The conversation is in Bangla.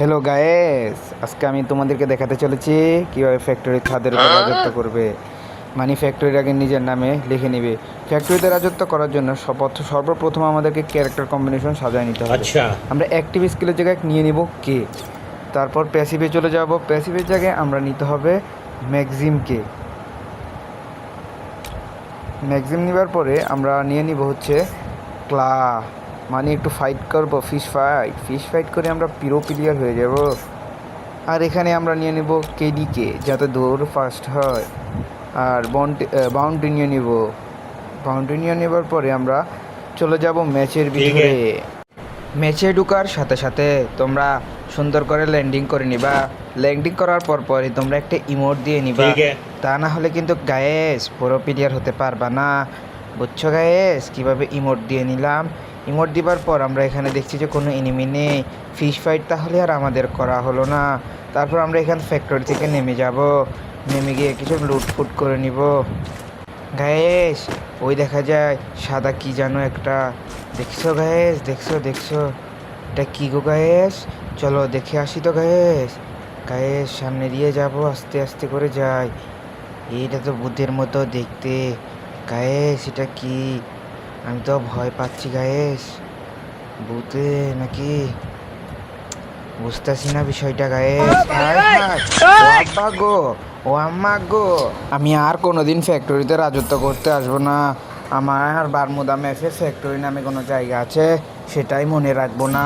হ্যালো গায়েস, আজকে আমি তোমাদেরকে দেখাতে চলেছি কীভাবে ফ্যাক্টরি ছাদের উপর রাজত্ব করবে। মানে ফ্যাক্টরির আগে নিজের নামে লিখে নেবে। ফ্যাক্টরিতে রাজত্ব করার জন্য সর্বপ্রথম আমাদেরকে ক্যারেক্টার কম্বিনেশন সাজায় নিতে হবে। আচ্ছা, আমরা অ্যাক্টিভ স্কিলের জায়গায় নিয়ে নিব কে, তারপর প্যাসিভে চলে যাব। প্যাসিভের জায়গায় আমরা নিতে হবে ম্যাক্সিমকে। ম্যাক্সিম নেবার পরে আমরা নিয়ে নিব হচ্ছে ক্লা, মানে একটু ফাইট করব, ফিশ ফাইট করে আমরা পিরো প্লেয়ার হয়ে যাব। আর এখানে আমরা নিয়ে নেব কেডিকে, যাতে দৌড় ফাস্ট হয়। আর বাউন্ডি নিয়ে নিব। বাউন্ডি নিয়ে নেবার পরে আমরা চলে যাব ম্যাচের ভিতরে। ম্যাচে ঢুকার সাথে সাথে তোমরা সুন্দর করে ল্যান্ডিং করে নিবা। ল্যান্ডিং করার পরই তোমরা একটা ইমোট দিয়ে নিবা, ঠিক আছে। তা না হলে কিন্তু গায়েস পুরো প্লেয়ার হতে পারবা না। বুঝছো গায়েস কীভাবে ইমোট দিয়ে নিলাম? ইমোট দিবার পর আমরা এখানে দেখছি যে কোনো এনিমি নেই। ফিশ ফাইট তাহলে আর আমাদের করা হলো না। তারপর আমরা এখান ফ্যাক্টরি থেকে নেমে যাব। নেমে গিয়ে কিছু লুটফুট করে নিব। গায়েস ওই দেখা যায় সাদা কি জানো একটা, দেখছো গায়েস? দেখছো এটা কি গো গায়েস? চলো দেখে আসি তো গায়েস। গায়েস সামনে দিয়ে যাব, আস্তে আস্তে করে যাই। এইটা তো ভূতের মতো দেখতে। গায়েস এটা কি? আমি তো ভয় পাচ্ছি গায়েস। ভূতে নাকি বুঝতেছি না বিষয়টা গায়েস। ও আব্বা গো, ও আম্মা গো, আমি আর কোনোদিন ফ্যাক্টরিতে রাজত্ব করতে আসবো না। আমার বারমুদা ম্যাচের ফ্যাক্টরি নামে কোনো জায়গা আছে, সেটাই মনে রাখবো না।